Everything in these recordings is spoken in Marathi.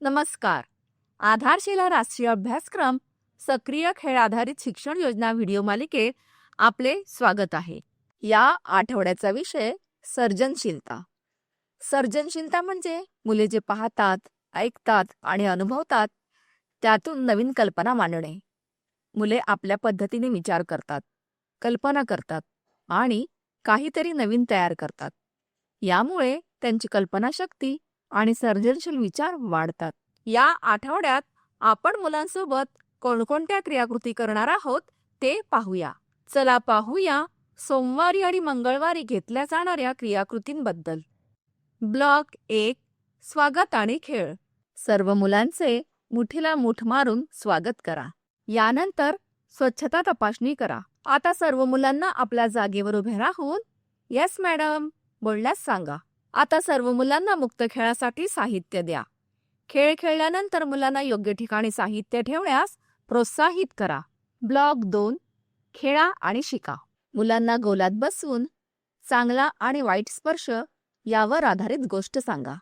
नमस्कार. आधारशिला राष्ट्रीय अभ्यासक्रम सक्रिय खेळ आधारित शिक्षण योजना व्हिडिओ मालिकेत आपले स्वागत आहे. या आठवड्याचा विषय सर्जनशीलता. सर्जनशीलता म्हणजे मुले जे पाहतात, ऐकतात आणि अनुभवतात त्यातून नवीन कल्पना मांडणे. मुले आपल्या पद्धतीने विचार करतात, कल्पना करतात आणि काहीतरी नवीन तयार करतात. यामुळे त्यांची कल्पनाशक्ती आणि सर्जनशील विचार वाढतात. या आठवड्यात आपण मुलांसोबत कोणकोणत्या क्रियाकृती करणार आहोत ते पाहूया. चला पाहूया सोमवारी आणि मंगळवारी घेतल्या जाणाऱ्या क्रियाकृतींबद्दल. ब्लॉक 1 स्वागत आणि खेळ. सर्व मुलांचे मुठीला मूठ मारून स्वागत करा. यानंतर स्वच्छता तपासणी करा. आता सर्व मुलांना आपल्या जागेवर उभे राहून येस मॅडम बोलण्यास सांगा. आता सर्व मुलांना मुक्त खेळासाठी साहित्य द्या. खेळ खेळल्यानंतर मुलांना योग्य ठिकाणी साहित्य ठेवण्यास प्रोत्साहित करा. ब्लॉक 2 खेळा आणि शिका. मुलांना गोलात बसवून चांगला आणि वाईट स्पर्श यावर आधारित गोष्ट सांगा.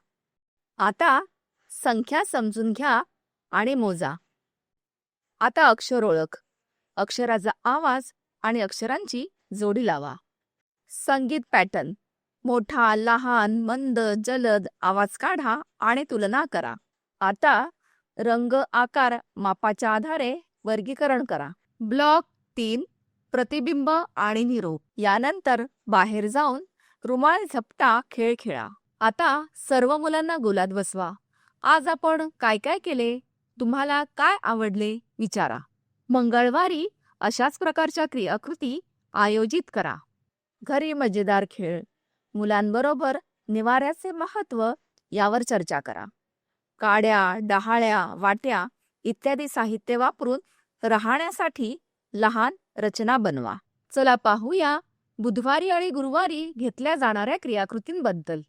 आता संख्या समजून घ्या आणि मोजा. आता अक्षर ओळख. अक्षराचा आवाज आणि अक्षरांची जोडी लावा. संगीत पॅटर्न. मोठा, लहान, मंद, जलद आवाज काढा आणि तुलना करा. आता रंग, आकार, मापाच्या आधारे वर्गीकरण करा. ब्लॉक 3 प्रतिबिंब आणि निरोप. यानंतर बाहेर जाऊन रुमाल झपटा खेळ खेळा. आता सर्व मुलांना गोलात बसवा. आज आपण काय काय केले, तुम्हाला काय आवडले विचारा. मंगळवारी अशाच प्रकारच्या क्रियाकृती आयोजित करा. घरी मजेदार खेळ. मुलांबरोबर निवाऱ्याचे महत्त्व यावर चर्चा करा. काड्या, डहाळ्या, वाट्या इत्यादी साहित्य वापरून राहण्यासाठी लहान रचना बनवा. चला पाहूया बुधवारी आणि गुरुवारी घेतल्या जाणाऱ्या क्रियाकृतींबद्दल.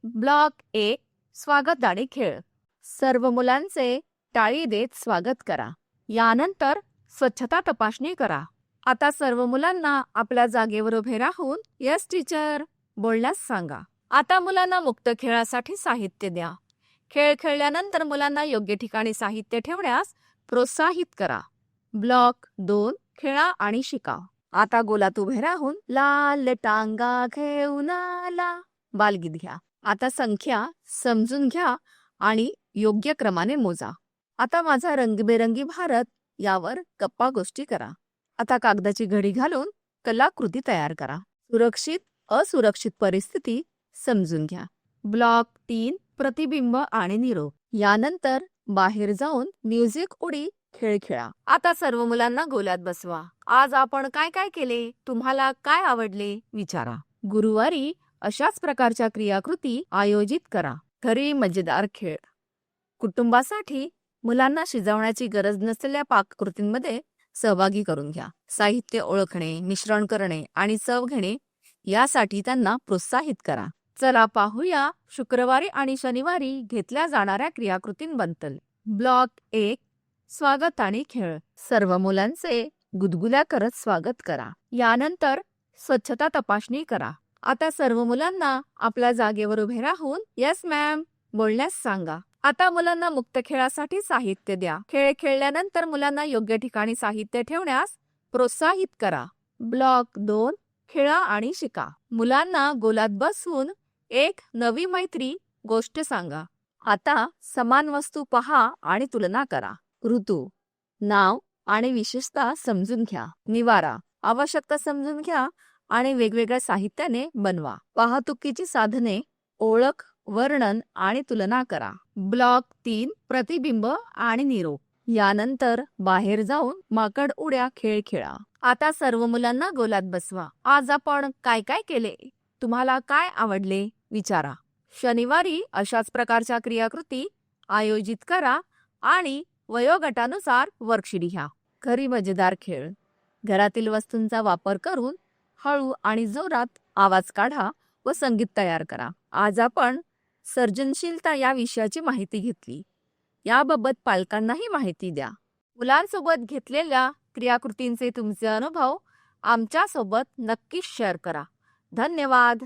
ब्लॉक 1 स्वागत आणि खेळ. सर्व मुलांचे टाळी देत स्वागत करा. यानंतर स्वच्छता तपासणी करा. आता सर्व मुलांना आपल्या जागेवर उभे राहून येस टीचर बोलण्यास सांगा. आता मुलांना मुक्त खेळासाठी साहित्य द्या. खेळ खेळल्यानंतर मुलांना योग्य ठिकाणी साहित्य ठेवण्यास प्रोत्साहित करा. ब्लॉक 2 खेळा आणि शिका. आता गोलात उभे राहून लाल टांगा घेऊन आला बालगीत घ्या. आता संख्या समजून घ्या आणि योग्य क्रमाने मोजा. आता माझा रंगबेरंगी भारत यावर गप्पा गोष्टी करा. आता कागदाची घडी घालून कलाकृती तयार करा. सुरक्षित असुरक्षित परिस्थिती समजून घ्या. ब्लॉक 3 प्रतिबिंब आणि निरोप. यानंतर बाहेर जाऊन म्युझिक उडी खेळ खेळा. आता सर्व मुलांना गोलात बसवा. आज आपण काय काय केले, तुम्हाला काय आवडले विचारा. गुरुवारी अशाच प्रकारच्या क्रियाकृती आयोजित करा. घरी मजेदार खेळ. कुटुंबासाठी मुलांना शिजवण्याची गरज नसलेल्या पाककृतींमध्ये सहभागी करून घ्या. साहित्य ओळखणे, मिश्रण करणे आणि चव घेणे यासाठी त्यांना प्रोत्साहित करा. चला पाहूया शुक्रवारी आणि शनिवारी घेतल्या जाणाऱ्या क्रियाकृतींबद्दल. ब्लॉक 1 स्वागत आणि खेळ. सर्व मुलांचे गुदगुल्या करत स्वागत करा. यानंतर स्वच्छता तपासणी करा. आता सर्व मुलांना आपल्या जागेवर उभे राहून येस मॅम बोलण्यास सांगा. आता मुलांना मुक्त खेळासाठी साहित्य द्या. खेळ खेळल्यानंतर मुलांना योग्य ठिकाणी साहित्य ठेवण्यास प्रोत्साहित करा. ब्लॉक 2 खेळा आणि शिका. मुलांना गोलात बसवून एक नवी मैत्री गोष्ट सांगा. आता समान वस्तू पहा आणि तुलना करा. ऋतू, नाव आणि विशेषता समजून घ्या. निवारा, आवश्यकता समजून घ्या आणि वेगवेगळ्या साहित्याने बनवा. वाहतुकीची साधने, ओळख, वर्णन आणि तुलना करा. ब्लॉक 3 प्रतिबिंब आणि निरोप. यानंतर बाहेर जाऊन माकड उड्या खेळ खेळा. आता सर्व मुलांना गोलात बसवा. आज आपण काय काय केले, तुम्हाला काय आवडले विचारा. शनिवारी अशाच प्रकारच्या क्रियाकृती आयोजित करा आणि वयोगटानुसार वर्कशीट घ्या. घरी मजेदार खेळ. घरातील वस्तूंचा वापर करून हळू आणि जोरात आवाज काढा व संगीत तयार करा. आज आपण सर्जनशीलता या विषयाची माहिती घेतली. याबाबत पालकांनाही माहिती द्या. मुलांसोबत घेतलेल्या क्रियाकृतींचे तुमचे अनुभव आमच्यासोबत नक्कीच शेअर करा. धन्यवाद.